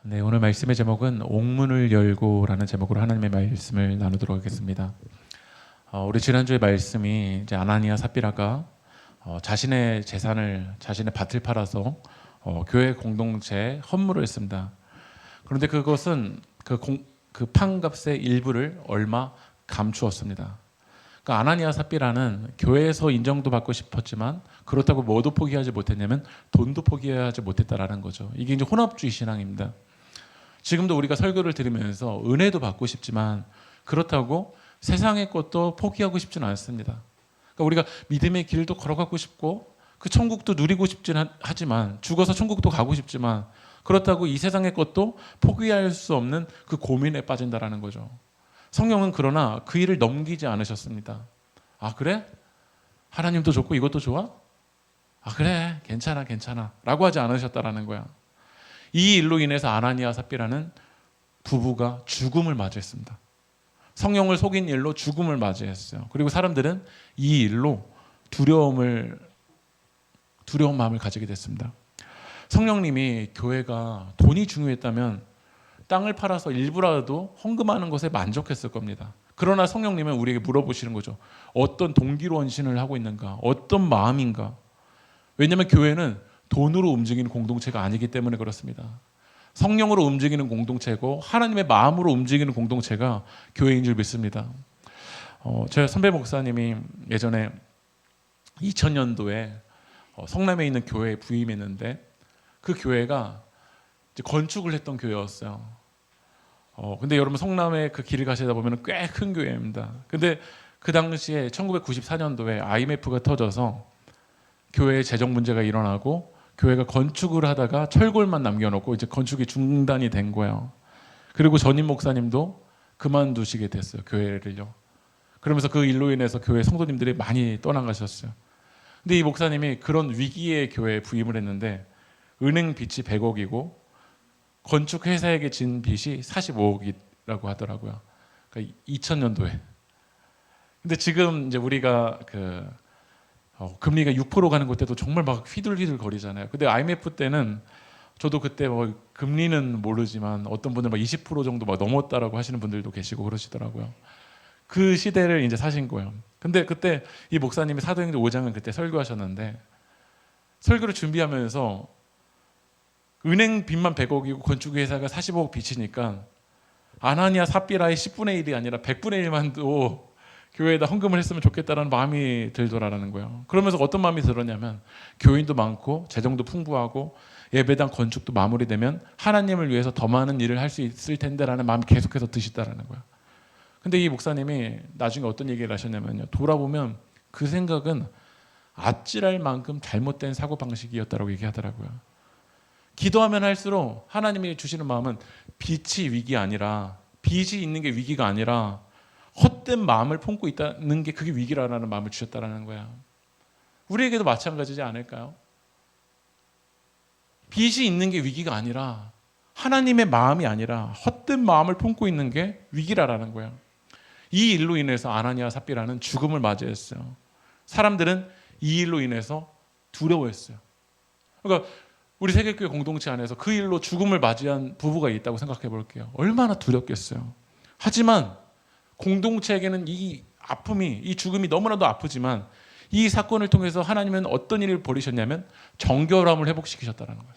네, 오늘 말씀의 제목은 옥문을 열고라는 제목으로 하나님의 말씀을 나누도록 하겠습니다. 우리 지난주의 말씀이 이제 아나니아 삽비라가 자신의 재산을 자신의 밭을 팔아서 교회 공동체에 헌물을 했습니다. 그런데 그것은 그 판값의 일부를 얼마 감추었습니다. 그러니까 아나니아 삽비라는 교회에서 인정도 받고 싶었지만 그렇다고 뭐도 포기하지 못했냐면 돈도 포기하지 못했다라는 거죠. 이게 이제 혼합주의 신앙입니다. 지금도 우리가 설교를 들으면서 은혜도 받고 싶지만 그렇다고 세상의 것도 포기하고 싶지는 않습니다. 그러니까 우리가 믿음의 길도 걸어가고 싶고 그 천국도 누리고 싶진 하지만 죽어서 천국도 가고 싶지만 그렇다고 이 세상의 것도 포기할 수 없는 그 고민에 빠진다라는 거죠. 성령은 그러나 그 일을 넘기지 않으셨습니다. 아 그래? 하나님도 좋고 이것도 좋아? 아 그래 괜찮아 라고 하지 않으셨다라는 거야. 이 일로 인해서 아나니아 삽비라는 부부가 죽음을 맞이했습니다. 성령을 속인 일로 죽음을 맞이했어요. 그리고 사람들은 이 일로 두려운 마음을 가지게 됐습니다. 성령님이 교회가 돈이 중요했다면 땅을 팔아서 일부라도 헌금하는 것에 만족했을 겁니다. 그러나 성령님은 우리에게 물어보시는 거죠. 어떤 동기로 헌신을 하고 있는가? 어떤 마음인가? 왜냐하면 교회는 돈으로 움직이는 공동체가 아니기 때문에 그렇습니다. 성령으로 움직이는 공동체고 하나님의 마음으로 움직이는 공동체가 교회인 줄 믿습니다. 제 선배 목사님이 예전에 2000년도에 성남에 있는 교회에 부임했는데 그 교회가 이제 건축을 했던 교회였어요. 근데 여러분 성남에 그 길을 가시다 보면 꽤 큰 교회입니다. 근데 그 당시에 1994년도에 IMF가 터져서 교회에 재정 문제가 일어나고 교회가 건축을 하다가 철골만 남겨놓고 이제 건축이 중단이 된 거예요. 그리고 전임 목사님도 그만두시게 됐어요. 교회를요. 그러면서 그 일로 인해서 교회 성도님들이 많이 떠나가셨어요. 근데 이 목사님이 그런 위기의 교회에 부임을 했는데 은행 빚이 100억이고 건축 회사에게 진 빚이 45억이라고 하더라고요. 그러니까 2000년도에. 근데 지금 이제 우리가 금리가 6% 가는 그때도 정말 막 휘둘휘둘 거리잖아요. 근데 IMF 때는 저도 그때 뭐 금리는 모르지만 어떤 분들 막 20% 정도 막 넘었다라고 하시는 분들도 계시고 그러시더라고요. 그 시대를 이제 사신 거예요. 근데 그때 이 목사님이 사도행전 5장을 그때 설교하셨는데 설교를 준비하면서 은행 빚만 100억이고 건축회사가 45억 빚이니까 아나니아 삽비라의 10분의 1이 아니라 100분의 1만도 교회에다 헌금을 했으면 좋겠다라는 마음이 들더라라는 거예요. 그러면서 어떤 마음이 들었냐면 교인도 많고 재정도 풍부하고 예배당 건축도 마무리되면 하나님을 위해서 더 많은 일을 할 수 있을 텐데라는 마음이 계속해서 드시다라는 거예요. 근데 이 목사님이 나중에 어떤 얘기를 하셨냐면요. 돌아보면 그 생각은 아찔할 만큼 잘못된 사고방식이었다고 얘기하더라고요. 기도하면 할수록 하나님이 주시는 마음은 빚이 위기 아니라 빚이 있는 게 위기가 아니라 헛된 마음을 품고 있다는 게 그게 위기라는 마음을 주셨다는 거야. 우리에게도 마찬가지지 않을까요? 빚이 있는 게 위기가 아니라 하나님의 마음이 아니라 헛된 마음을 품고 있는 게 위기라는 거야. 이 일로 인해서 아나니아 삽비라는 죽음을 맞이했어요. 사람들은 이 일로 인해서 두려워했어요. 그러니까 우리 세계교회 공동체 안에서 그 일로 죽음을 맞이한 부부가 있다고 생각해 볼게요. 얼마나 두렵겠어요. 하지만 공동체에게는 이 아픔이, 이 죽음이 너무나도 아프지만 이 사건을 통해서 하나님은 어떤 일을 벌이셨냐면 정결함을 회복시키셨다는 거예요.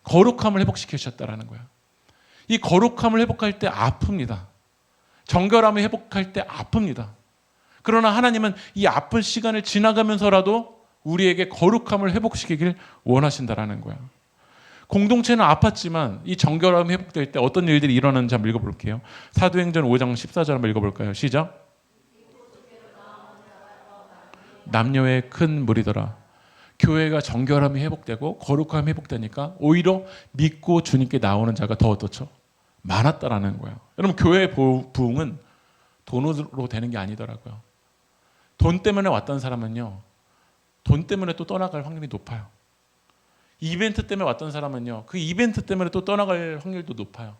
거룩함을 회복시키셨다는 거예요. 이 거룩함을 회복할 때 아픕니다. 정결함을 회복할 때 아픕니다. 그러나 하나님은 이 아픈 시간을 지나가면서라도 우리에게 거룩함을 회복시키길 원하신다는 거예요. 공동체는 아팠지만 이 정결함이 회복될 때 어떤 일들이 일어나는지 한번 읽어볼게요. 사도행전 5장 14절 한번 읽어볼까요? 시작. 남녀의 큰 무리더라. 교회가 정결함이 회복되고 거룩함이 회복되니까 오히려 믿고 주님께 나오는 자가 더 어떻죠? 많았다라는 거예요. 여러분 교회의 부흥은 돈으로 되는 게 아니더라고요. 돈 때문에 왔던 사람은요. 돈 때문에 또 떠나갈 확률이 높아요. 이벤트 때문에 왔던 사람은요. 그 이벤트 때문에 또 떠나갈 확률도 높아요.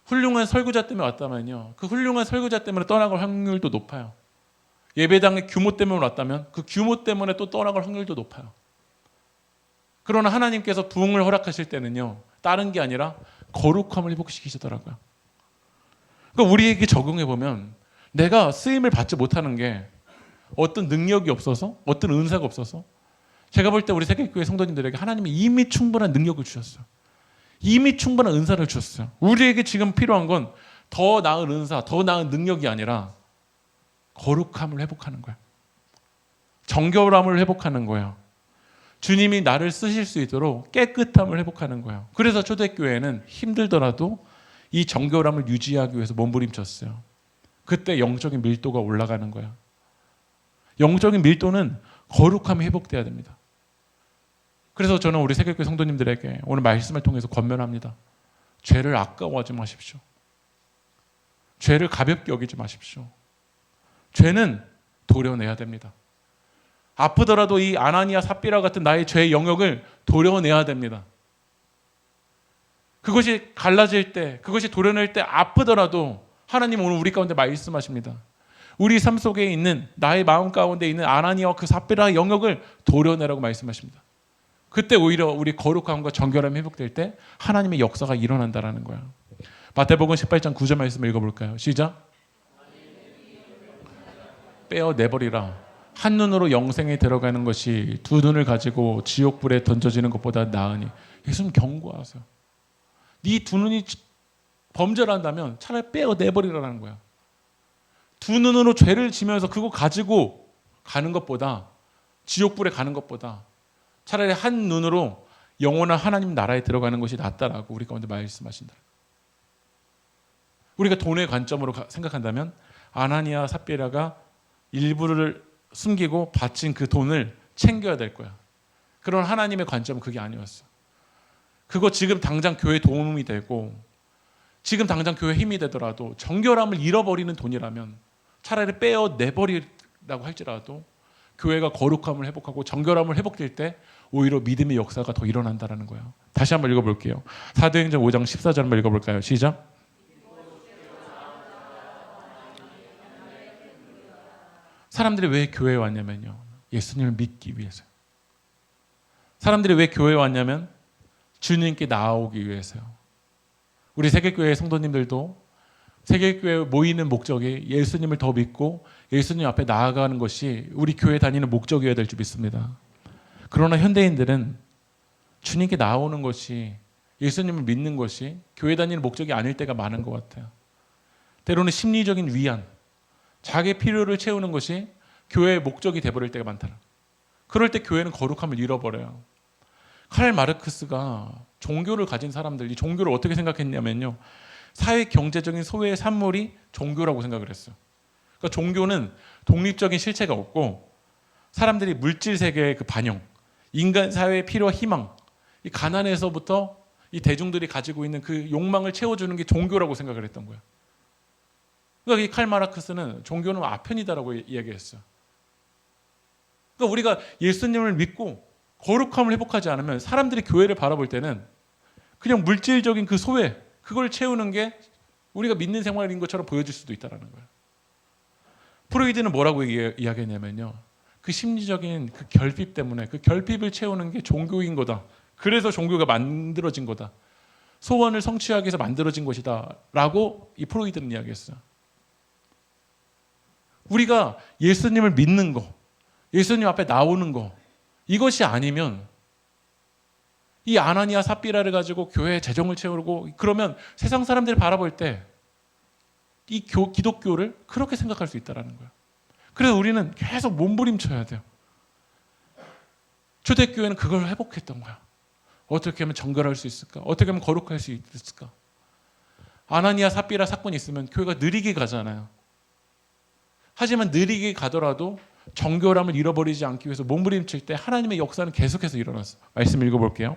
훌륭한 설교자 때문에 왔다면요. 그 훌륭한 설교자 때문에 떠나갈 확률도 높아요. 예배당의 규모 때문에 왔다면 그 규모 때문에 또 떠나갈 확률도 높아요. 그러나 하나님께서 부흥을 허락하실 때는요. 다른 게 아니라 거룩함을 회복시키시더라고요. 그러니까 우리에게 적용해 보면 내가 쓰임을 받지 못하는 게 어떤 능력이 없어서, 어떤 은사가 없어서, 제가 볼 때 우리 세계교회 성도님들에게 하나님이 이미 충분한 능력을 주셨어요. 이미 충분한 은사를 주셨어요. 우리에게 지금 필요한 건 더 나은 은사, 더 나은 능력이 아니라 거룩함을 회복하는 거예요. 정결함을 회복하는 거예요. 주님이 나를 쓰실 수 있도록 깨끗함을 회복하는 거예요. 그래서 초대교회는 힘들더라도 이 정결함을 유지하기 위해서 몸부림쳤어요. 그때 영적인 밀도가 올라가는 거예요. 영적인 밀도는 거룩함이 회복돼야 됩니다. 그래서 저는 우리 세계교회 성도님들에게 오늘 말씀을 통해서 권면합니다. 죄를 아까워하지 마십시오. 죄를 가볍게 여기지 마십시오. 죄는 도려내야 됩니다. 아프더라도 이 아나니아 삽비라 같은 나의 죄의 영역을 도려내야 됩니다. 그것이 갈라질 때, 그것이 도려낼 때 아프더라도 하나님 오늘 우리 가운데 말씀하십니다. 우리 삶 속에 있는, 나의 마음 가운데 있는 아나니아와 그 삽비라의 영역을 도려내라고 말씀하십니다. 그때 오히려 우리 거룩함과 정결함이 회복될 때 하나님의 역사가 일어난다라는 거야. 마태복음 18장 9절 말씀을 읽어볼까요? 시작. 빼어내버리라. 한눈으로 영생에 들어가는 것이 두 눈을 가지고 지옥불에 던져지는 것보다 나으니. 예수님 경고하세요. 네 두 눈이 범죄를 한다면 차라리 빼어내버리라는 거야. 두 눈으로 죄를 지면서 그거 가지고 가는 것보다, 지옥불에 가는 것보다 차라리 한 눈으로 영원한 하나님 나라에 들어가는 것이 낫다라고 우리 가운데 말씀하신다. 우리가 돈의 관점으로 생각한다면 아나니아 삽비라가 일부를 숨기고 바친 그 돈을 챙겨야 될 거야. 그런 하나님의 관점은 그게 아니었어. 그거 지금 당장 교회에 도움이 되고 지금 당장 교회에 힘이 되더라도 정결함을 잃어버리는 돈이라면 차라리 빼어내버리라고 할지라도 교회가 거룩함을 회복하고 정결함을 회복될 때 오히려 믿음의 역사가 더 일어난다는 거예요. 다시 한번 읽어볼게요. 사도행전 5장 14절 한번 읽어볼까요? 시작. 사람들이 왜 교회에 왔냐면요. 예수님을 믿기 위해서요. 사람들이 왜 교회에 왔냐면 주님께 나아오기 위해서요. 우리 세계교회 성도님들도 세계교회에 모이는 목적이 예수님을 더 믿고 예수님 앞에 나아가는 것이 우리 교회 다니는 목적이어야 될 줄 믿습니다. 그러나 현대인들은 주님께 나아오는 것이, 예수님을 믿는 것이 교회 다니는 목적이 아닐 때가 많은 것 같아요. 때로는 심리적인 위안, 자기의 필요를 채우는 것이 교회의 목적이 돼버릴 때가 많더라. 그럴 때 교회는 거룩함을 잃어버려요. 칼 마르크스가 종교를 가진 사람들, 이 종교를 어떻게 생각했냐면요. 사회 경제적인 소외의 산물이 종교라고 생각을 했어요. 그러니까 종교는 독립적인 실체가 없고 사람들이 물질 세계의 그 반영, 인간 사회의 필요와 희망, 이 가난에서부터 이 대중들이 가지고 있는 그 욕망을 채워주는 게 종교라고 생각을 했던 거예요. 그러니까 이 칼 마르크스는 종교는 아편이다라고 이야기했어요. 그러니까 우리가 예수님을 믿고 거룩함을 회복하지 않으면 사람들이 교회를 바라볼 때는 그냥 물질적인 그 소외, 그걸 채우는 게 우리가 믿는 생활인 것처럼 보여질 수도 있다는 거예요. 프로이드는 뭐라고 이야기했냐면요. 그 심리적인 그 결핍 때문에 그 결핍을 채우는 게 종교인 거다. 그래서 종교가 만들어진 거다. 소원을 성취하기 위해서 만들어진 것이다. 라고 이 프로이드는 이야기했어요. 우리가 예수님을 믿는 거, 예수님 앞에 나오는 거, 이것이 아니면 이 아나니아 삽비라를 가지고 교회에 재정을 채우고 그러면 세상 사람들이 바라볼 때 이 기독교를 그렇게 생각할 수 있다는 거예요. 그래서 우리는 계속 몸부림쳐야 돼요. 초대교회는 그걸 회복했던 거야. 어떻게 하면 정결할 수 있을까? 어떻게 하면 거룩할 수 있을까? 아나니아 삽비라 사건이 있으면 교회가 느리게 가잖아요. 하지만 느리게 가더라도 정결함을 잃어버리지 않기 위해서 몸부림칠 때 하나님의 역사는 계속해서 일어났어요. 말씀 읽어볼게요.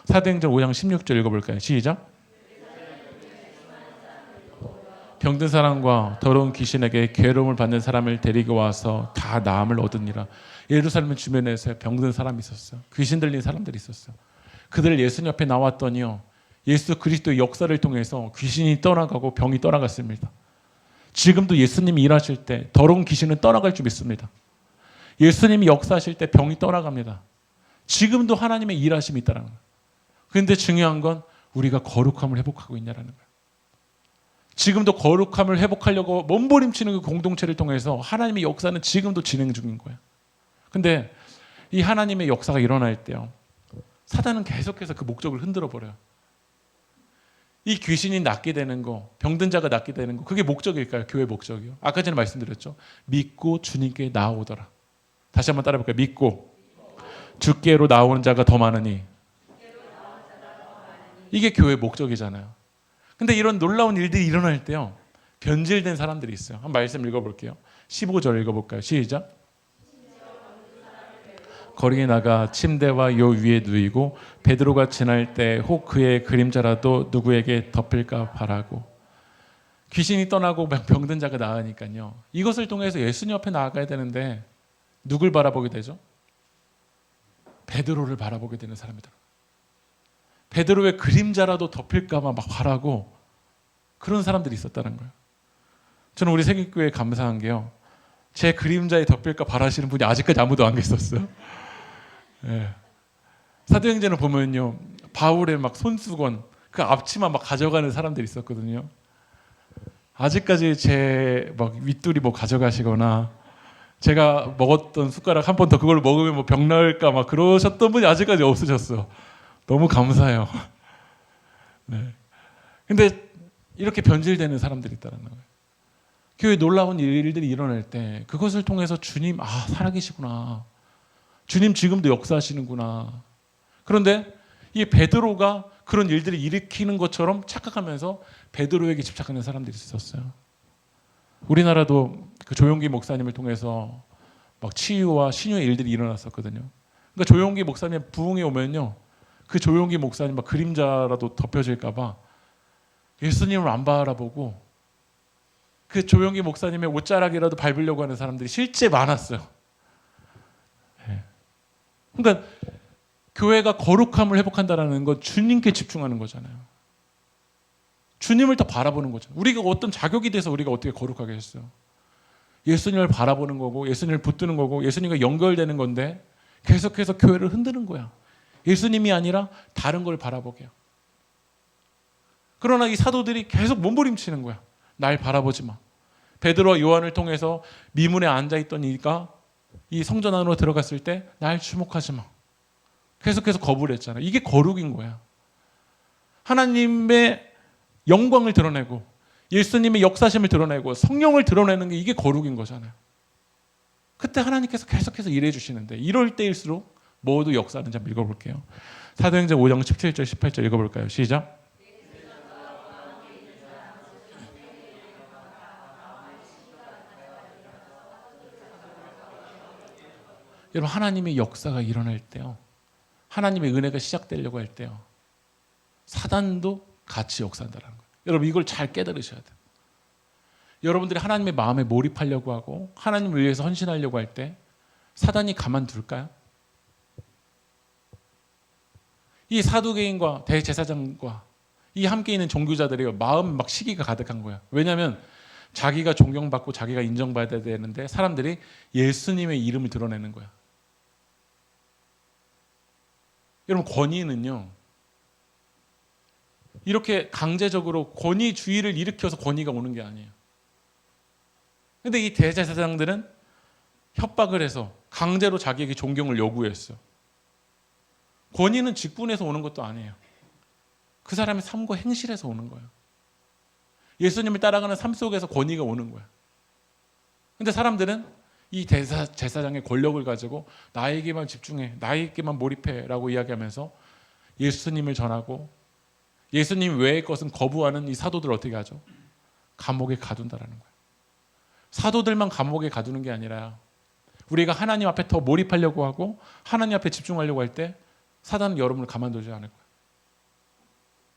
사도행전 5장 16절 읽어볼까요? 시작. 병든 사람과 더러운 귀신에게 괴로움을 받는 사람을 데리고 와서 다 나음을 얻으니라. 예루살렘 주변에서 병든 사람이 있었어요. 귀신 들린 사람들이 있었어요. 그들 예수님 앞에 나왔더니요. 예수 그리스도의 역사를 통해서 귀신이 떠나가고 병이 떠나갔습니다. 지금도 예수님이 일하실 때 더러운 귀신은 떠나갈 줄 믿습니다. 예수님이 역사하실 때 병이 떠나갑니다. 지금도 하나님의 일하심이 있다는 거예요. 그런데 중요한 건 우리가 거룩함을 회복하고 있냐라는 거예요. 지금도 거룩함을 회복하려고 몸부림치는 그 공동체를 통해서 하나님의 역사는 지금도 진행 중인 거예요. 근데 이 하나님의 역사가 일어날 때요, 사단은 계속해서 그 목적을 흔들어 버려요. 이 귀신이 낫게 되는 거, 병든 자가 낫게 되는 거, 그게 목적일까요? 교회 목적이요. 아까 전에 말씀드렸죠. 믿고 주님께 나아오더라. 다시 한번 따라 볼까요? 믿고 주께로 나오는 자가 더 많으니. 이게 교회 목적이잖아요. 근데 이런 놀라운 일들이 일어날 때요, 변질된 사람들이 있어요. 한번 말씀 읽어볼게요. 15절 읽어볼까요? 시작. 거리에 나가 침대와 요 위에 누이고 베드로가 지날 때 혹 그의 그림자라도 누구에게 덮일까 바라고. 귀신이 떠나고 병든 자가 나으니까요, 이것을 통해서 예수님 앞에 나아가야 되는데 누굴 바라보게 되죠? 베드로를 바라보게 되는 사람이다. 베드로의 그림자라도 덮일까 막 바라고 그런 사람들이 있었다는 거예요. 저는 우리 세계교회에 감사한 게요, 제 그림자에 덮일까 바라시는 분이 아직까지 아무도 안 계셨어요. 네. 사도행전을 보면요, 바울의 막 손수건 그 앞치마 막 가져가는 사람들이 있었거든요. 아직까지 제 막 윗둘이 뭐 가져가시거나 제가 먹었던 숟가락 한 번 더 그걸 먹으면 뭐 병 나을까 막 그러셨던 분이 아직까지 없으셨어. 너무 감사해요. 네. 근데 이렇게 변질되는 사람들이 있다는 거예요. 교회에 놀라운 일들이 일어날 때 그것을 통해서 주님, 살아계시구나. 주님 지금도 역사하시는구나. 그런데 이 베드로가 그런 일들을 일으키는 것처럼 착각하면서 베드로에게 집착하는 사람들이 있었어요. 우리나라도 그 조용기 목사님을 통해서 막 치유와 신유의 일들이 일어났었거든요. 그러니까 조용기 목사님 부흥에 오면요, 그 조용기 목사님 막 그림자라도 덮여질까 봐 예수님을 안 바라보고 그 조용기 목사님의 옷자락이라도 밟으려고 하는 사람들이 실제 많았어요. 그러니까 교회가 거룩함을 회복한다는 건 주님께 집중하는 거잖아요. 주님을 더 바라보는 거잖아요. 우리가 어떤 자격이 돼서 우리가 어떻게 거룩하게 했어요? 예수님을 바라보는 거고 예수님을 붙드는 거고 예수님과 연결되는 건데 계속해서 교회를 흔드는 거야. 예수님이 아니라 다른 걸 바라보게요. 그러나 이 사도들이 계속 몸부림치는 거야. 날 바라보지 마. 베드로와 요한을 통해서 미문에 앉아있던 이가 이 성전 안으로 들어갔을 때 날 주목하지 마. 계속해서 거부를 했잖아요. 이게 거룩인 거야. 하나님의 영광을 드러내고 예수님의 역사심을 드러내고 성령을 드러내는 게 이게 거룩인 거잖아요. 그때 하나님께서 계속해서 일해 주시는데 이럴 때일수록 모두 역사하는지 한번 읽어볼게요. 사도행전 5장 17절 18절 읽어볼까요? 시작. 여러분, 하나님의 역사가 일어날 때요, 하나님의 은혜가 시작되려고 할 때요, 사단도 같이 역사한다는 거예요. 여러분, 이걸 잘 깨달으셔야 돼요. 여러분들이 하나님의 마음에 몰입하려고 하고 하나님을 위해서 헌신하려고 할 때 사단이 가만둘까요? 이 사두개인과 대제사장과 이 함께 있는 종교자들이 마음 막 시기가 가득한 거예요. 왜냐하면 자기가 존경받고 자기가 인정받아야 되는데 사람들이 예수님의 이름을 드러내는 거야. 여러분, 권위는요, 이렇게 강제적으로 권위주의를 일으켜서 권위가 오는 게 아니에요. 근데 이 대제사장들은 협박을 해서 강제로 자기에게 존경을 요구했어요. 권위는 직분에서 오는 것도 아니에요. 그 사람의 삶과 행실에서 오는 거예요. 예수님을 따라가는 삶 속에서 권위가 오는 거예요. 근데 사람들은 이 제사장의 권력을 가지고 나에게만 집중해, 나에게만 몰입해 라고 이야기하면서 예수님을 전하고 예수님 외의 것은 거부하는 이 사도들을 어떻게 하죠? 감옥에 가둔다라는 거예요. 사도들만 감옥에 가두는 게 아니라 우리가 하나님 앞에 더 몰입하려고 하고 하나님 앞에 집중하려고 할 때 사단은 여러분을 가만두지 않을 거예요.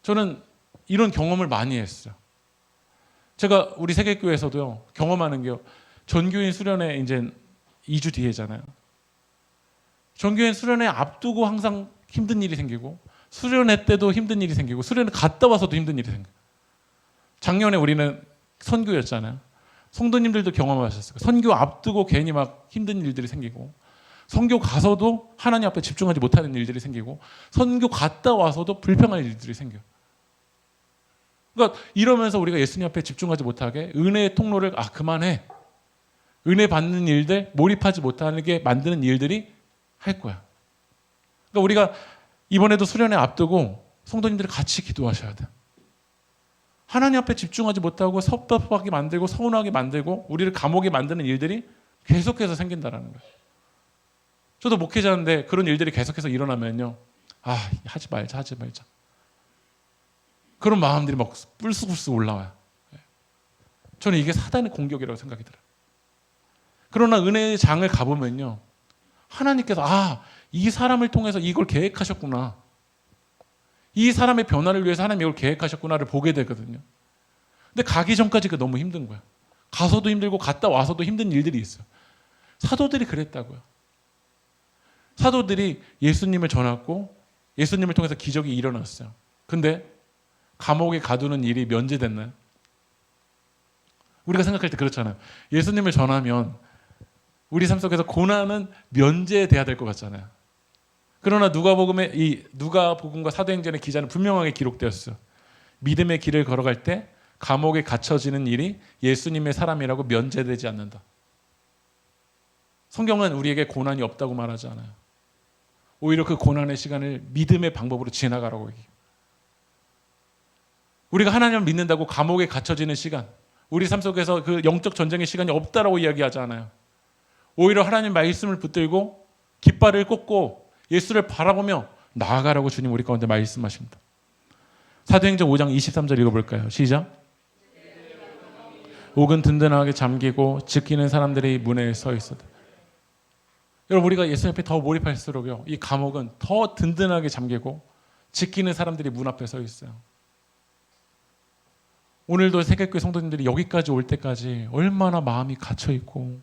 저는 이런 경험을 많이 했어요. 제가 우리 세계교회에서도요, 경험하는 게요, 전교인 수련회 이제 2주 뒤에잖아요. 전교인 수련회 앞두고 항상 힘든 일이 생기고 수련회 때도 힘든 일이 생기고 수련회 갔다 와서도 힘든 일이 생겨요. 작년에 우리는 선교였잖아요. 성도님들도 경험하셨을 거예요. 선교 앞두고 괜히 막 힘든 일들이 생기고 선교 가서도 하나님 앞에 집중하지 못하는 일들이 생기고 선교 갔다 와서도 불평할 일들이 생겨요. 그러니까 이러면서 우리가 예수님 앞에 집중하지 못하게 은혜의 통로를 그만해. 은혜 받는 일들, 몰입하지 못하게 만드는 일들이 할 거야. 그러니까 우리가 이번에도 수련회 앞두고 성도님들이 같이 기도하셔야 돼. 하나님 앞에 집중하지 못하고 섭섭하게 만들고 서운하게 만들고 우리를 감옥에 만드는 일들이 계속해서 생긴다는 거예요. 저도 목회자인데 그런 일들이 계속해서 일어나면요. 하지 말자. 그런 마음들이 막 불쑥불쑥 올라와요. 저는 이게 사단의 공격이라고 생각이 들어요. 그러나 은혜의 장을 가보면요. 하나님께서 이 사람을 통해서 이걸 계획하셨구나. 이 사람의 변화를 위해서 하나님이 이걸 계획하셨구나를 보게 되거든요. 근데 가기 전까지가 너무 힘든 거야. 가서도 힘들고 갔다 와서도 힘든 일들이 있어요. 사도들이 그랬다고요. 사도들이 예수님을 전했고 예수님을 통해서 기적이 일어났어요. 근데 감옥에 가두는 일이 면제됐나요? 우리가 생각할 때 그렇잖아요. 예수님을 전하면 우리 삶 속에서 고난은 면제돼야 될 것 같잖아요. 그러나 누가복음과 사도행전의 기자는 분명하게 기록되었어요. 믿음의 길을 걸어갈 때 감옥에 갇혀지는 일이 예수님의 사람이라고 면제되지 않는다. 성경은 우리에게 고난이 없다고 말하지 않아요. 오히려 그 고난의 시간을 믿음의 방법으로 지나가라고 얘기해요. 우리가 하나님을 믿는다고 감옥에 갇혀지는 시간, 우리 삶 속에서 그 영적 전쟁의 시간이 없다라고 이야기하지 않아요. 오히려 하나님 말씀을 붙들고 깃발을 꽂고 예수를 바라보며 나아가라고 주님 우리 가운데 말씀하십니다. 사도행전 5장 23절 읽어볼까요? 시작. 옥은 든든하게 잠기고 지키는 사람들이 문에 서 있었다. 여러분 우리가 예수 앞에 더 몰입할수록요, 이 감옥은 더 든든하게 잠기고 지키는 사람들이 문 앞에 서 있어요. 오늘도 세계교회 성도님들이 여기까지 올 때까지 얼마나 마음이 갇혀 있고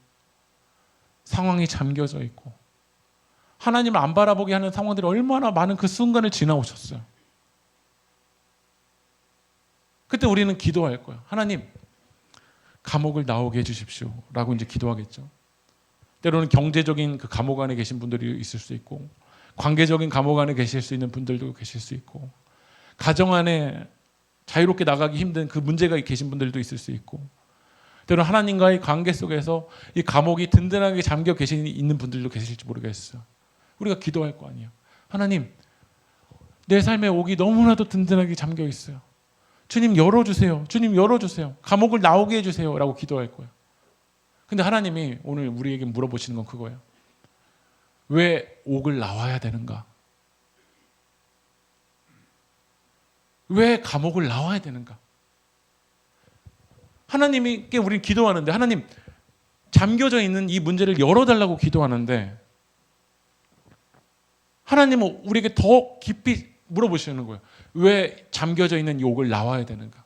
상황이 잠겨져 있고 하나님을 안 바라보게 하는 상황들이 얼마나 많은 그 순간을 지나오셨어요. 그때 우리는 기도할 거예요. 하나님, 감옥을 나오게 해주십시오 라고 이제 기도하겠죠. 때로는 경제적인 그 감옥 안에 계신 분들이 있을 수 있고 관계적인 감옥 안에 계실 수 있는 분들도 계실 수 있고 가정 안에 자유롭게 나가기 힘든 그 문제가 계신 분들도 있을 수 있고 때로는 하나님과의 관계 속에서 이 감옥이 든든하게 잠겨 있는 분들도 계실지 모르겠어요. 우리가 기도할 거 아니에요. 하나님, 내 삶의 옥이 너무나도 든든하게 잠겨 있어요. 주님 열어주세요. 주님 열어주세요. 감옥을 나오게 해주세요 라고 기도할 거예요. 근데 하나님이 오늘 우리에게 물어보시는 건 그거예요. 왜 옥을 나와야 되는가? 왜 감옥을 나와야 되는가? 하나님께 우리는 기도하는데 하나님 잠겨져 있는 이 문제를 열어달라고 기도하는데 하나님은 우리에게 더 깊이 물어보시는 거예요. 왜 잠겨져 있는 옥을 나와야 되는가?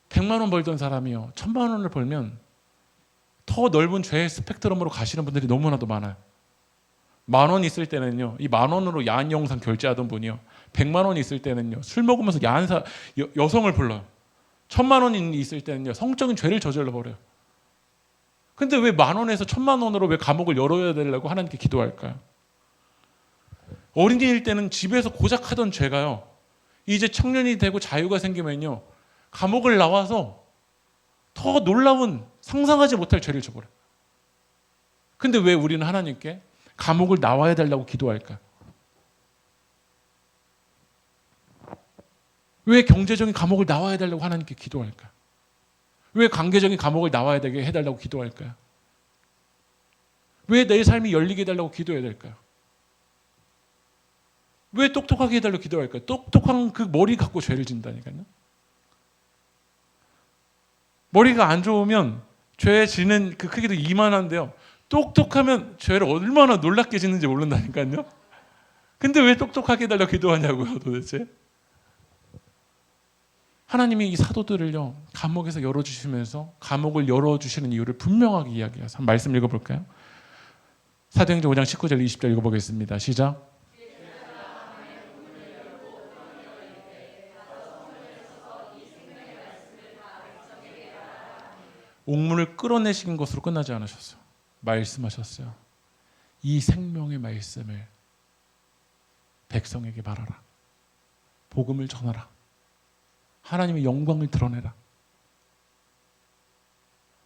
100만 원 벌던 사람이요 1000만 원을 벌면 더 넓은 죄의 스펙트럼으로 가시는 분들이 너무나도 많아요. 10,000원 있을 때는요, 이 10,000원으로 야한 영상 결제하던 분이요 100만 원 있을 때는요 술 먹으면서 야한 여성을 불러요. 1000만 원이 있을 때는요 성적인 죄를 저질러 버려요. 근데 왜 10,000원에서 1000만 원으로 왜 감옥을 열어야 되려고 하나님께 기도할까요? 어린이일 때는 집에서 고작 하던 죄가요 이제 청년이 되고 자유가 생기면요 감옥을 나와서 더 놀라운 상상하지 못할 죄를 져버려요. 근데 왜 우리는 하나님께 감옥을 나와야 되려고 기도할까요? 왜 경제적인 감옥을 나와야 되려고 하나님께 기도할까요? 왜 관계적인 감옥을 나와야 되게 해달라고 기도할까요? 왜 내 삶이 열리게 해달라고 기도해야 될까요? 왜 똑똑하게 해달라고 기도할까요? 똑똑한 그 머리 갖고 죄를 진다니까요. 머리가 안 좋으면 죄 지는 그 크기도 이만한데요. 똑똑하면 죄를 얼마나 놀랍게 짓는지 모른다니까요. 근데 왜 똑똑하게 해달라고 기도하냐고요 도대체. 하나님이 이 사도들을요 감옥에서 열어주시면서 감옥을 열어주시는 이유를 분명하게 이야기해요. 한번 말씀 읽어볼까요? 사도행전 5장 19절 20절 읽어보겠습니다. 시작. 옥문을 끌어내신 것으로 끝나지 않으셨어요. 말씀하셨어요. 이 생명의 말씀을 백성에게 말하라. 복음을 전하라. 하나님의 영광을 드러내라.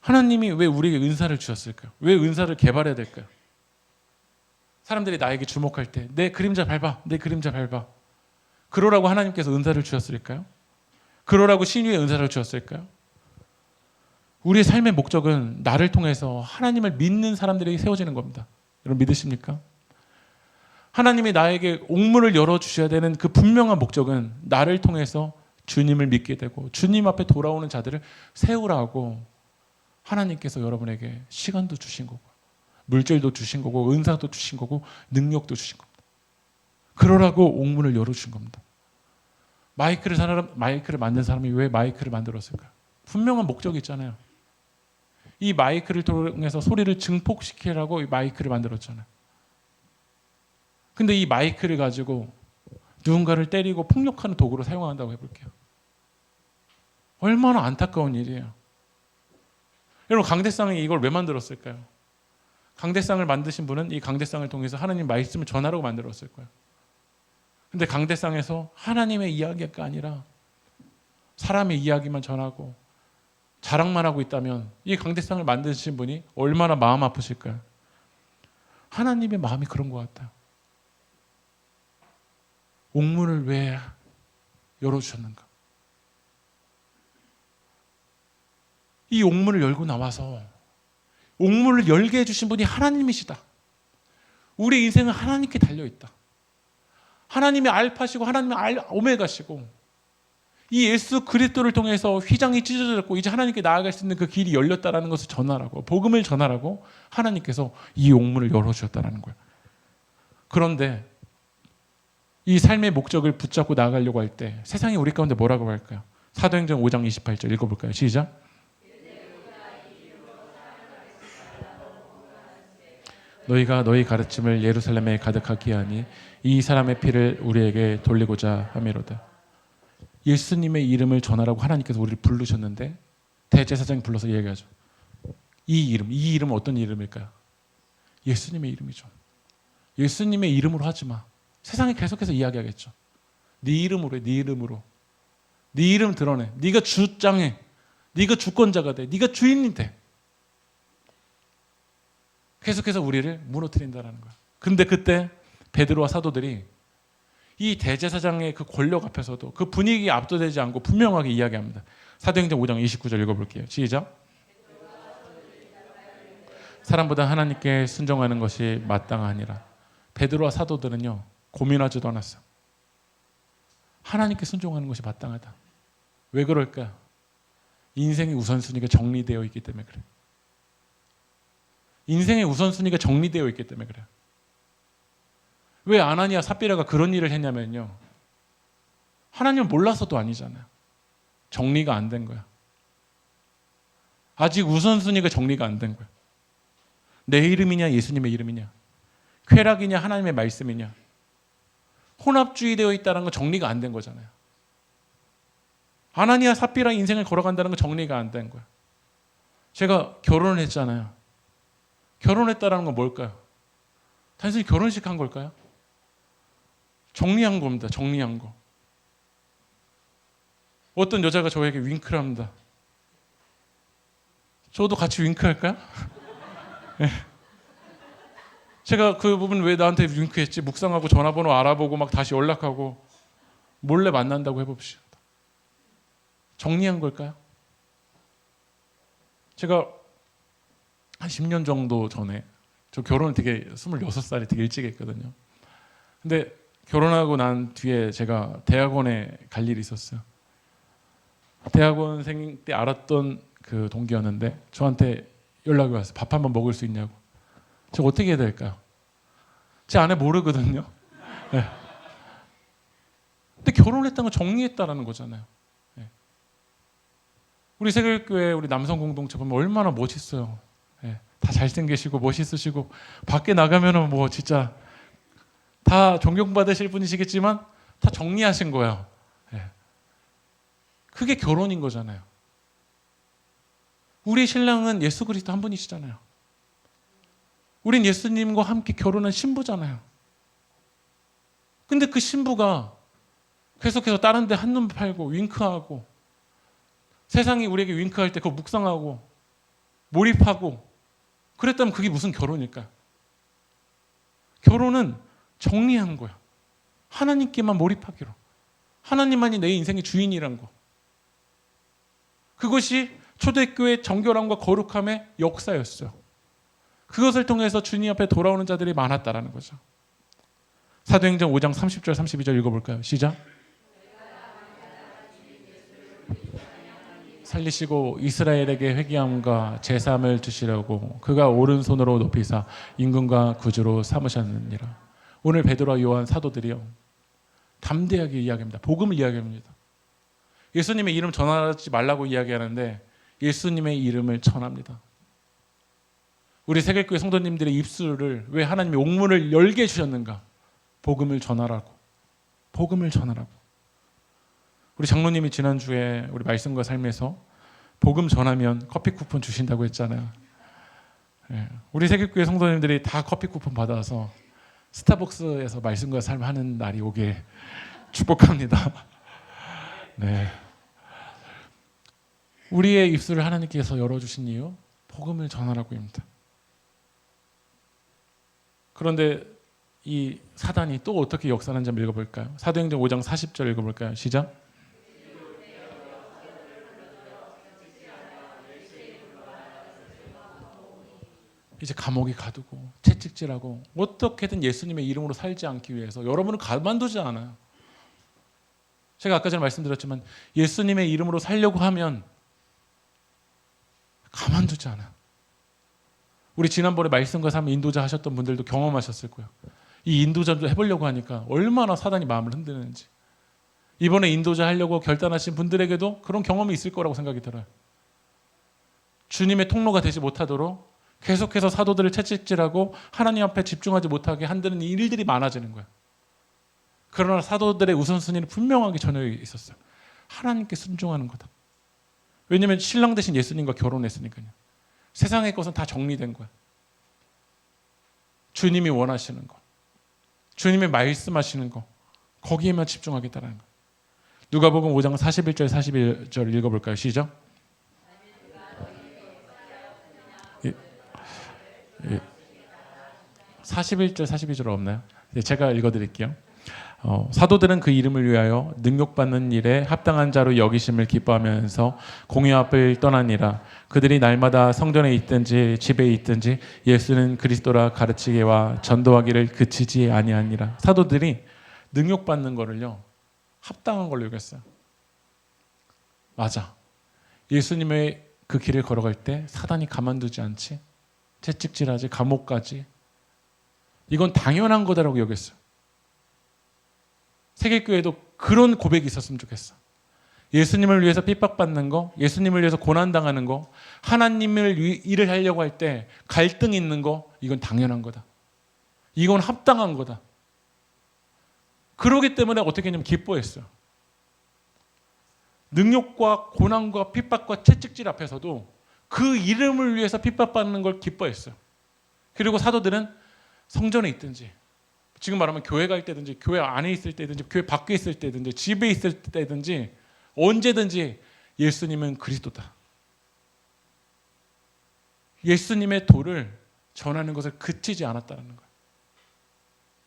하나님이 왜 우리에게 은사를 주셨을까요? 왜 은사를 개발해야 될까요? 사람들이 나에게 주목할 때 내 그림자 밟아, 내 그림자 밟아. 그러라고 하나님께서 은사를 주셨을까요? 그러라고 신유의 은사를 주셨을까요? 우리의 삶의 목적은 나를 통해서 하나님을 믿는 사람들에게 세워지는 겁니다. 여러분 믿으십니까? 하나님이 나에게 옥문을 열어주셔야 되는 그 분명한 목적은 나를 통해서 주님을 믿게 되고 주님 앞에 돌아오는 자들을 세우라고 하나님께서 여러분에게 시간도 주신 거고 물질도 주신 거고 은사도 주신 거고 능력도 주신 겁니다. 그러라고 옥문을 열어주신 겁니다. 마이크를 만든 사람이 왜 마이크를 만들었을까요? 분명한 목적이 있잖아요. 이 마이크를 통해서 소리를 증폭시키라고 이 마이크를 만들었잖아요. 근데 이 마이크를 가지고 누군가를 때리고 폭력하는 도구로 사용한다고 해볼게요. 얼마나 안타까운 일이에요. 여러분 강대상이 이걸 왜 만들었을까요? 강대상을 만드신 분은 이 강대상을 통해서 하나님 말씀을 전하라고 만들었을 거예요. 근데 강대상에서 하나님의 이야기가 아니라 사람의 이야기만 전하고 자랑만 하고 있다면 이 강대상을 만드신 분이 얼마나 마음 아프실까요? 하나님의 마음이 그런 것 같아요. 옥문을 왜 열어주셨는가? 이 옥문을 열고 나와서 옥문을 열게 해주신 분이 하나님이시다. 우리 인생은 하나님께 달려있다. 하나님의 알파시고 하나님의 오메가시고 이 예수 그리스도를 통해서 휘장이 찢어졌고 이제 하나님께 나아갈 수 있는 그 길이 열렸다는 것을 전하라고 복음을 전하라고 하나님께서 이 옥문을 열어주셨다는 거예요. 그런데 이 삶의 목적을 붙잡고 나아가려고 할 때 세상이 우리 가운데 뭐라고 할까요? 사도행전 5장 28절 읽어볼까요? 시작. 너희가 너희 가르침을 예루살렘에 가득하게 하니 이 사람의 피를 우리에게 돌리고자 함이로다. 예수님의 이름을 전하라고 하나님께서 우리를 부르셨는데 대제사장이 불러서 얘기하죠. 이 이름은 어떤 이름일까요? 예수님의 이름이죠. 예수님의 이름으로 하지 마. 세상에 계속해서 이야기하겠죠. 네 이름으로 해, 네 이름으로. 네 이름 드러내. 네가 주장해. 네가 주권자가 돼. 네가 주인이 돼. 계속해서 우리를 무너뜨린다는 거야. 근데 그때 베드로와 사도들이 이 대제사장의 그 권력 앞에서도 그 분위기에 압도되지 않고 분명하게 이야기합니다. 사도행전 5장 29절 읽어볼게요. 시작. 사람보다 하나님께 순종하는 것이 마땅하니라. 베드로와 사도들은요 고민하지도 않았어요. 하나님께 순종하는 것이 마땅하다. 왜 그럴까? 인생의 우선순위가 정리되어 있기 때문에 그래요. 인생의 우선순위가 정리되어 있기 때문에 그래요. 왜 아나니아 삽비라가 그런 일을 했냐면요. 하나님을 몰라서도 아니잖아요. 정리가 안 된 거야. 아직 우선순위가 정리가 안 된 거야. 내 이름이냐 예수님의 이름이냐 쾌락이냐 하나님의 말씀이냐 혼합주의되어 있다는 건 정리가 안 된 거잖아요. 아나니아 삽비라 인생을 걸어간다는 건 정리가 안 된 거야. 제가 결혼을 했잖아요. 결혼했다는 건 뭘까요? 단순히 결혼식 한 걸까요? 정리한 겁니다. 정리한 거. 어떤 여자가 저에게 윙크를 합니다. 저도 같이 윙크할까요? 네. 제가 그 부분 왜 나한테 윙크했지? 묵상하고 전화번호 알아보고 막 다시 연락하고 몰래 만난다고 해봅시다. 정리한 걸까요? 제가 한 10년 정도 전에 저 결혼을 되게 26살에 되게 일찍 했거든요. 근데 결혼하고 난 뒤에 제가 대학원에 갈 일이 있었어요. 대학원생 때 알았던 그 동기였는데 저한테 연락이 왔어요. 밥 한번 먹을 수 있냐고. 제가 어떻게 해야 될까요? 제 아내 모르거든요. 네. 근데 결혼했다는 건 정리했다라는 거잖아요. 네. 우리 세결교회 우리 남성 공동체 보면 얼마나 멋있어요. 네. 다 잘생기시고 멋있으시고 밖에 나가면은 뭐 진짜 다 존경받으실 분이시겠지만 다 정리하신 거예요. 네. 그게 결혼인 거잖아요. 우리 신랑은 예수 그리스도 한 분이시잖아요. 우린 예수님과 함께 결혼한 신부잖아요. 근데 그 신부가 계속해서 다른 데 한눈 팔고 윙크하고 세상이 우리에게 윙크할 때 그거 묵상하고 몰입하고 그랬다면 그게 무슨 결혼일까? 결혼은 정리한 거야. 하나님께만 몰입하기로. 하나님만이 내 인생의 주인이란 거. 그것이 초대교회 정결함과 거룩함의 역사였어요. 그것을 통해서 주님 앞에 돌아오는 자들이 많았다라는 거죠. 사도행전 5장 30절 32절 읽어볼까요? 시작. 살리시고 이스라엘에게 회개함과 제사함을 주시려고 그가 오른손으로 높이사 임금과 구주로 삼으셨느니라. 오늘 베드로와 요한 사도들이요 담대하게 이야기합니다. 복음을 이야기합니다. 예수님의 이름 전하지 말라고 이야기하는데 예수님의 이름을 전합니다. 우리 세계교회 성도님들의 입술을 왜 하나님이 옥문을 열게 해주셨는가? 복음을 전하라고. 복음을 전하라고. 우리 장로님이 지난주에 우리 말씀과 삶에서 복음 전하면 커피 쿠폰 주신다고 했잖아요. 우리 세계교회 성도님들이 다 커피 쿠폰 받아서 스타벅스에서 말씀과 삶 하는 날이 오게 축복합니다. 네. 우리의 입술을 하나님께서 열어주신 이유 복음을 전하라고입니다. 그런데 이 사단이 또 어떻게 역사하는지 한번 읽어볼까요? 사도행전 5장 40절 읽어볼까요? 시작. 이제 감옥에 가두고 채찍질하고 어떻게든 예수님의 이름으로 살지 않기 위해서 여러분을 가만두지 않아요. 제가 아까 전에 말씀드렸지만 예수님의 이름으로 살려고 하면 가만두지 않아요. 우리 지난번에 말씀과 삶 인도자 하셨던 분들도 경험하셨을 거예요. 이 인도자도 해보려고 하니까 얼마나 사단이 마음을 흔드는지. 이번에 인도자 하려고 결단하신 분들에게도 그런 경험이 있을 거라고 생각이 들어요. 주님의 통로가 되지 못하도록 계속해서 사도들을 채찍질하고 하나님 앞에 집중하지 못하게 한다는 일들이 많아지는 거예요. 그러나 사도들의 우선순위는 분명하게 전혀 있었어요. 하나님께 순종하는 거다. 왜냐하면 신랑 대신 예수님과 결혼했으니까요. 세상의 것은 다 정리된 거야. 주님이 원하시는 거, 주님이 말씀하시는 거, 거기에만 집중하겠다는 거예요. 누가복음 5장 41절 41절 읽어볼까요? 시작. 41절 42절 없나요? 제가 읽어드릴게요. 사도들은 그 이름을 위하여 능욕받는 일에 합당한 자로 여기심을 기뻐하면서 공회 앞을 떠나니라. 그들이 날마다 성전에 있든지 집에 있든지 예수는 그리스도라 가르치기와 전도하기를 그치지 아니하니라. 사도들이 능욕받는 거를요 합당한 걸로 여겼어요. 맞아. 예수님의 그 길을 걸어갈 때 사단이 가만두지 않지. 채찍질하지, 감옥까지. 이건 당연한 거다라고 여겼어요. 세계교회도 그런 고백이 있었으면 좋겠어. 예수님을 위해서 핍박받는 거, 예수님을 위해서 고난당하는 거, 하나님을 일을 하려고 할 때 갈등 있는 거, 이건 당연한 거다. 이건 합당한 거다. 그러기 때문에 어떻게 했냐면 기뻐했어요. 능욕과 고난과 핍박과 채찍질 앞에서도 그 이름을 위해서 핍박받는 걸 기뻐했어요. 그리고 사도들은 성전에 있든지 지금 말하면 교회 갈 때든지 교회 안에 있을 때든지 교회 밖에 있을 때든지 집에 있을 때든지 언제든지 예수님은 그리스도다. 예수님의 도를 전하는 것을 그치지 않았다는 거예요.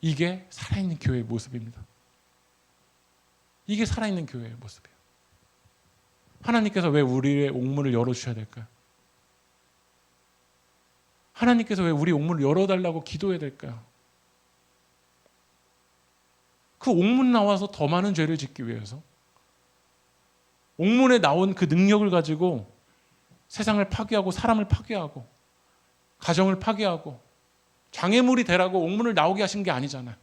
이게 살아있는 교회의 모습입니다. 이게 살아있는 교회의 모습이에요. 하나님께서 왜 우리의 옥문을 열어주셔야 될까요? 하나님께서 왜 우리 옥문을 열어달라고 기도해야 될까요? 그 옥문 나와서 더 많은 죄를 짓기 위해서 옥문에 나온 그 능력을 가지고 세상을 파괴하고 사람을 파괴하고 가정을 파괴하고 장애물이 되라고 옥문을 나오게 하신 게 아니잖아요.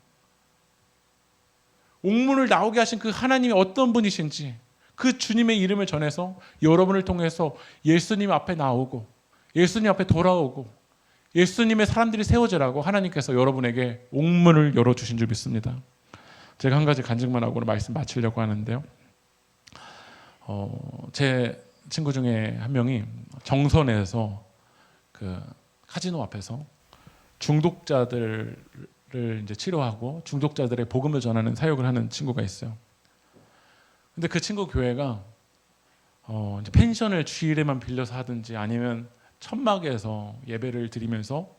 옥문을 나오게 하신 그 하나님이 어떤 분이신지 그 주님의 이름을 전해서 여러분을 통해서 예수님 앞에 나오고 예수님 앞에 돌아오고 예수님의 사람들이 세워지라고 하나님께서 여러분에게 옥문을 열어주신 줄 믿습니다. 제가 한 가지 간증만 하고 말씀 마치려고 하는데요. 제 친구 중에 한 명이 정선에서 그 카지노 앞에서 중독자들을 이제 치료하고 중독자들의 복음을 전하는 사역을 하는 친구가 있어요. 근데 그 친구 교회가 이제 펜션을 주일에만 빌려서 하든지 아니면 천막에서 예배를 드리면서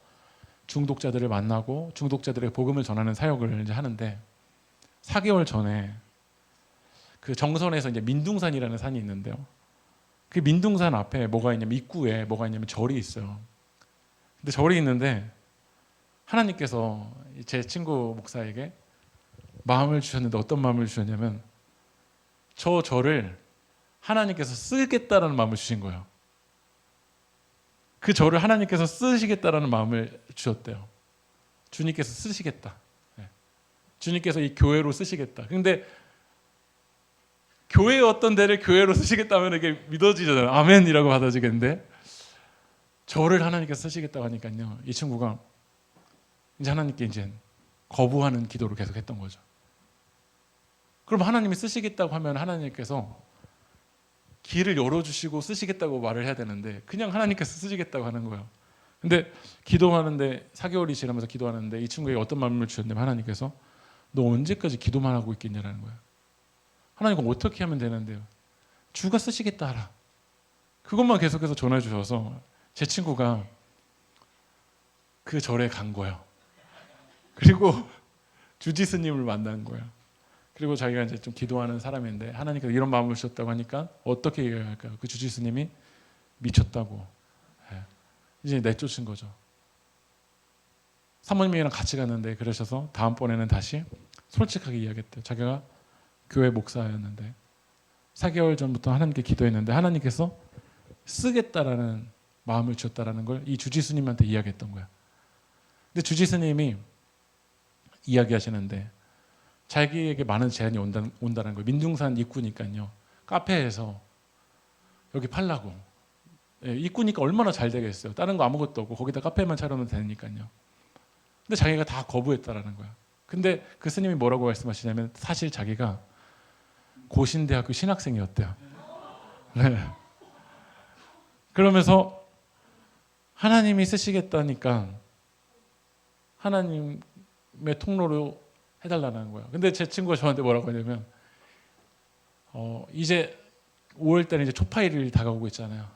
중독자들을 만나고 중독자들의 복음을 전하는 사역을 이제 하는데 4개월 전에 그 정선에서 이제 민둥산이라는 산이 있는데요. 그 민둥산 앞에 뭐가 있냐면 입구에 뭐가 있냐면 절이 있어요. 근데 절이 있는데 하나님께서 제 친구 목사에게 마음을 주셨는데 어떤 마음을 주셨냐면 저 절을 하나님께서 쓰겠다라는 마음을 주신 거예요. 그 절을 하나님께서 쓰시겠다라는 마음을 주셨대요. 주님께서 쓰시겠다. 주님께서 이 교회로 쓰시겠다. 근데 교회의 어떤 데를 교회로 쓰시겠다면 이게 믿어지잖아요. 아멘이라고 받아지겠는데 저를 하나님께서 쓰시겠다고 하니까요. 이 친구가 이제 하나님께 이제 거부하는 기도를 계속 했던 거죠. 그럼 하나님이 쓰시겠다고 하면 하나님께서 길을 열어주시고 쓰시겠다고 말을 해야 되는데 그냥 하나님께서 쓰시겠다고 하는 거예요. 근데 기도하는데 4개월이 지나면서 기도하는데 이 친구에게 어떤 마음을 주셨냐면 하나님께서 너 언제까지 기도만 하고 있겠냐라는 거예요. 하나님 그럼 어떻게 하면 되는데요? 주가 쓰시겠다 하라. 그것만 계속해서 전해 주셔서 제 친구가 그 절에 간 거예요. 그리고 주지스님을 만난 거예요. 그리고 자기가 이제 좀 기도하는 사람인데 하나님께서 이런 마음을 주셨다고 하니까 어떻게 얘기해야 할까요? 그 주지스님이 미쳤다고 이제 내쫓은 거죠. 사모님이랑 같이 갔는데 그러셔서 다음번에는 다시 솔직하게 이야기했대요. 자기가 교회 목사였는데 4개월 전부터 하나님께 기도했는데 하나님께서 쓰겠다라는 마음을 주셨다라는 걸 이 주지스님한테 이야기했던 거야. 근데 주지스님이 이야기하시는데 자기에게 많은 제안이 온다는 거예요. 민둥산 입구니까요. 카페에서 여기 팔라고. 입구니까 얼마나 잘 되겠어요. 다른 거 아무것도 없고 거기다 카페만 차려놓으면 되니까요. 근데 자기가 다 거부했다라는 거야. 근데 그 스님이 뭐라고 말씀하시냐면 사실 자기가 고신대학교 신학생이었대요. 네. 그러면서 하나님이 쓰시겠다니까 하나님의 통로로 해달라는 거예요. 근데 제 친구가 저한테 뭐라고 하냐면 이제 5월달에 이제 초파일이 다가오고 있잖아요.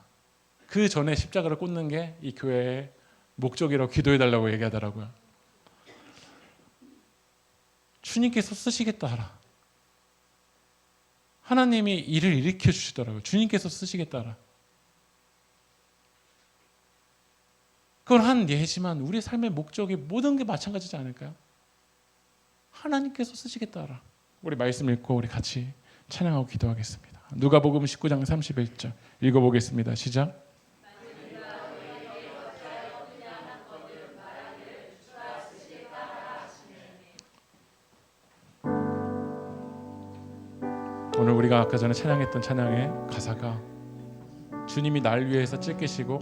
그 전에 십자가를 꽂는 게 이 교회의 목적이라고 기도해달라고 얘기하더라고요. 주님께서 쓰시겠다 하라. 하나님이 일을 일으켜 주시더라고요. 주님께서 쓰시겠다 하라. 그건 한 예지만 우리의 삶의 목적이 모든 게 마찬가지지 않을까요? 하나님께서 쓰시겠다 하라. 우리 말씀 읽고 우리 같이 찬양하고 기도하겠습니다. 누가복음 19장 31절 읽어보겠습니다. 시작. 오늘 우리가 아까 전에 찬양했던 찬양의 가사가 주님이 날 위해서 찢기시고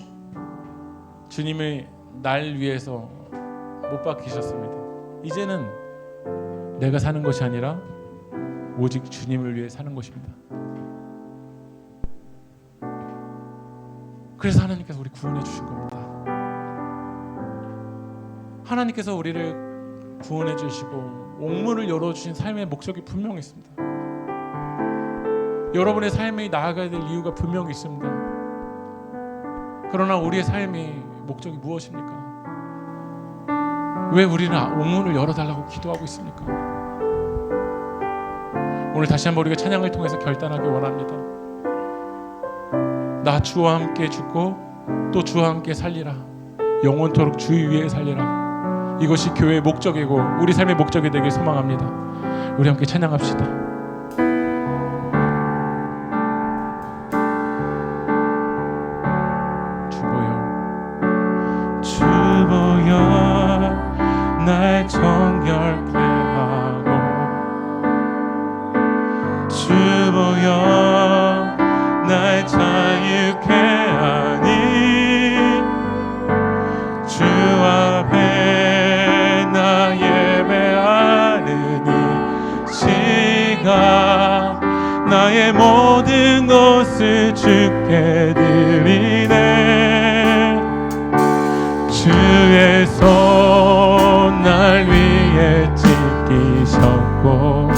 주님이 날 위해서 못 박히셨습니다. 이제는 내가 사는 것이 아니라 오직 주님을 위해 사는 것입니다. 그래서 하나님께서 우리 구원해 주신 겁니다. 하나님께서 우리를 구원해 주시고 옥문을 열어주신 삶의 목적이 분명히 있습니다. 여러분의 삶이 나아가야 될 이유가 분명히 있습니다. 그러나 우리의 삶이 목적이 무엇입니까? 왜 우리는 옥문을 열어달라고 기도하고 있습니까? 오늘 다시 한번 우리가 찬양을 통해서 결단하기 원합니다. 나 주와 함께 죽고 또 주와 함께 살리라. 영원토록 주 위에 살리라. 이것이 교회의 목적이고 우리 삶의 목적이 되길 소망합니다. 우리 함께 찬양합시다. 날 정결케 하고 주보여 날 자유케 하니 주 앞에 나 예배하는 이 시간 나의 모든 것을 주께 드리네. 주의 손 날 위에 지키셨고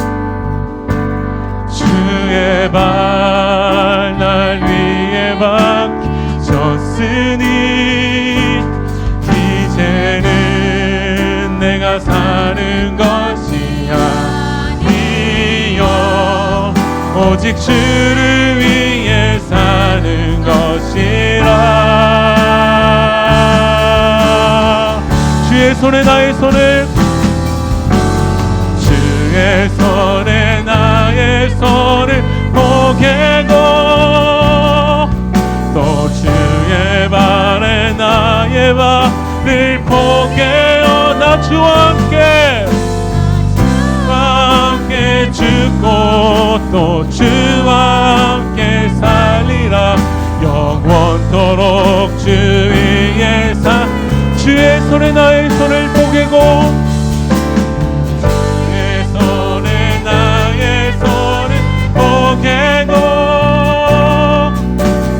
주의 주의 발 날 위해 박히셨으니 이제는 내가 사는 것이 아니요 오직 주를 위해 사는 것이라. 주의 손에 나의 손을, 주의 손에 나의 손을 포개고 또 주의 발에 나의 발을 포개어 나 주와 함께 죽고 또 주와 함께 살리라. 영원토록 주 위에 주의 손에 나의 손을 포개고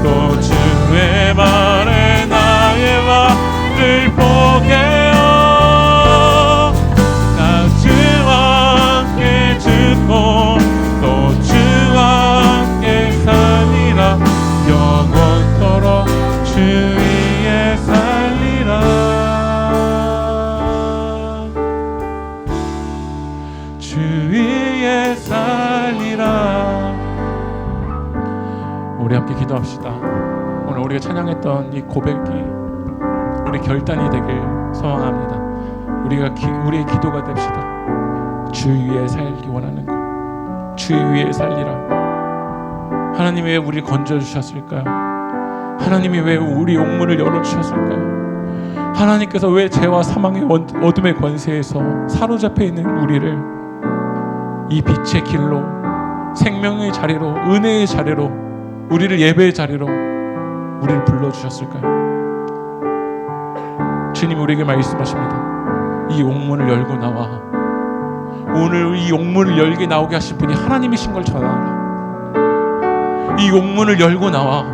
또 주의 발에 나의 발을 포개어 나 주와 함께 죽고 또 주와 함께 살리라. 영원토록 주 위에 살리라. 주 위에 살리라. 우리 함께 기도합시다. 오늘 우리가 찬양했던 이 고백이 우리 결단이 되길 소망합니다. 우리의 기도가 됩시다. 주 위에 살기 원하는 것, 주 위에 살리라. 하나님이 왜 우리를 건져주셨을까요? 하나님이 왜 우리 옥문을 열어주셨을까요? 하나님께서 왜 죄와 사망의 어둠의 권세에서 사로잡혀 있는 우리를 이 빛의 길로, 생명의 자리로, 은혜의 자리로, 우리를 예배의 자리로 우리를 불러주셨을까요? 주님 우리에게 말씀하십니다. 이 옥문을 열고 나와. 오늘 이 옥문을 열게 나오게 하신 분이 하나님이신 걸 전하라. 이 옥문을 열고 나와.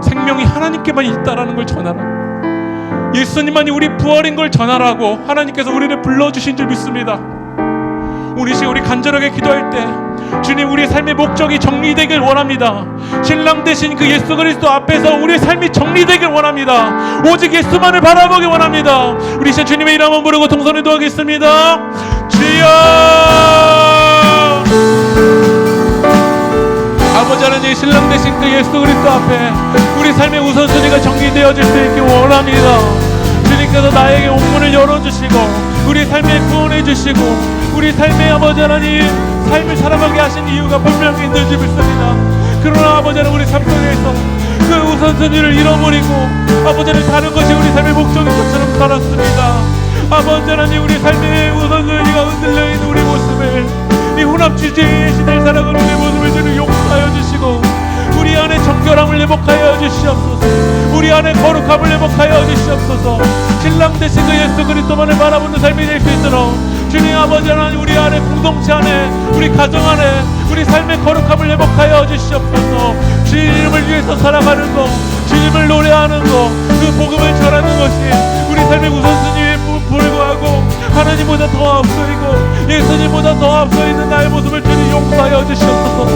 생명이 하나님께만 있다라는 걸 전하라. 예수님만이 우리 부활인 걸 전하라고 하나님께서 우리를 불러주신 줄 믿습니다. 우리 간절하게 기도할 때 주님 우리의 삶의 목적이 정리되길 원합니다. 신랑 되신 그 예수 그리스도 앞에서 우리의 삶이 정리되길 원합니다. 오직 예수만을 바라보길 원합니다. 우리 이제 주님의 이름 한번 부르고 동선을 도하겠습니다. 주여, 아버지 하나님, 신랑 되신 그 예수 그리스도 앞에 우리 삶의 우선순위가 정리되어질 수 있길 원합니다. 주님께서 나에게 옥문을 열어주시고 우리 삶에 구원해 주시고 우리 삶의 아버지 하나님 삶을 살아가게 하신 이유가 분명히 있는 줄 믿습니다. 그러나 아버지 하나님 우리 삶 속에서 그 우선순위를 잃어버리고 아버지 하나님 다른 것이 우리 삶의 목적인 것처럼 살았습니다. 아버지 하나님 우리 삶의 우선순위가 흔들려 있는 우리 모습을, 이 혼합주의의 시대를 살아가는 우리 모습을 주님 용서하여 주시고 우리 안에 정결함을 회복하여 주시옵소서. 우리 안에 거룩함을 회복하여 주시옵소서. 신랑 되신 그 예수 그리스도만을 바라보는 삶이 될 수 있도록 주님 아버지 하나님 우리 안에 공동체 안에 우리 가정 안에 우리 삶의 거룩함을 회복하여 주시옵소서. 주의 이름을 위해서 살아가는 것, 주님을 노래하는 것, 그 복음을 전하는 것이 우리 삶의 우선순위에 불구하고 하나님보다 더 앞서이고 예수님보다 더 앞서 있는 나의 모습을 주님 용서하여 주시옵소서.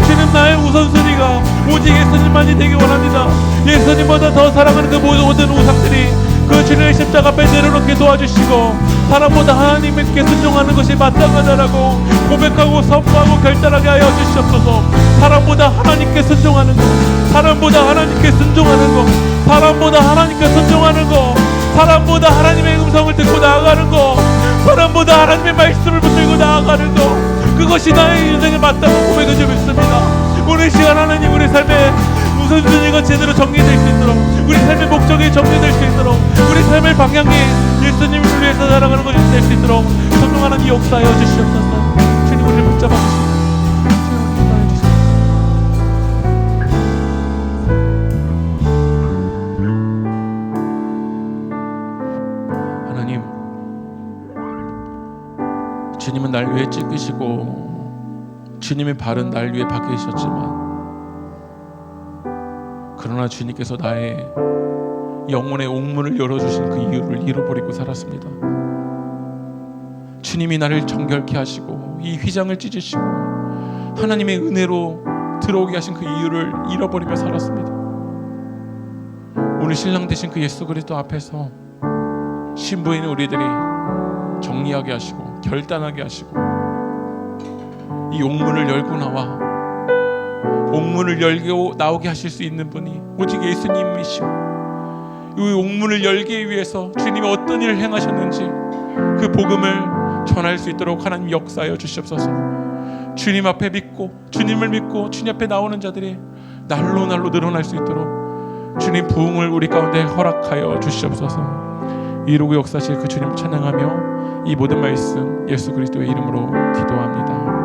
주님 나의 우선순위가 오직 예수님만이 되기 원합니다. 예수님보다 더 사랑하는 그 모든 우상들이 그 주님의 십자가 앞에 내려놓게 도와주시고 사람보다 하나님께 순종하는 것이 마땅하다라고 고백하고 선포하고 결단하게 하여 주시옵소서. 사람보다 하나님께 순종하는 것, 사람보다 하나님께 순종하는 것, 사람보다 하나님께 순종하는 것, 사람보다 하나님의 음성을 듣고 나아가는 것, 사람보다 하나님의 말씀을 붙들고 나아가는 것, 그것이 나의 인생에 맞다고 고백을 좀 했습니다. 오늘 시간 하나님 우리 삶의 우선순위가 제대로 정리될 수 있도록, 우리 삶의 목적이 정리될 수 있도록, 우리 삶의 방향이 예수님을 위해서 살아가는 것이 될 수 있도록 성령 하나님 역사하여 주시옵소서. 주님 우리를 붙잡아 주시옵소서. 하나님, 주님은 날 위해 찢기시고 주님의 발은 날 위해 박히셨지만, 그러나 주님께서 나의 영혼의 옥문을 열어주신 그 이유를 잃어버리고 살았습니다. 주님이 나를 정결케 하시고 이 휘장을 찢으시고 하나님의 은혜로 들어오게 하신 그 이유를 잃어버리며 살았습니다. 오늘 신랑 되신 그 예수 그리스도 앞에서 신부인 우리들이 정리하게 하시고 결단하게 하시고 이 옥문을 열고 나와 옥문을 열고 나오게 하실 수 있는 분이 오직 예수님이시고, 이 옥문을 열기 위해서 주님이 어떤 일을 행하셨는지 그 복음을 전할 수 있도록 하나님 역사하여 주시옵소서. 주님 앞에 믿고 주님을 믿고 주님 앞에 나오는 자들이 날로 날로 늘어날 수 있도록 주님 부흥을 우리 가운데 허락하여 주시옵소서. 이루고 역사하실 그 주님을 찬양하며 이 모든 말씀 예수 그리스도의 이름으로 기도합니다.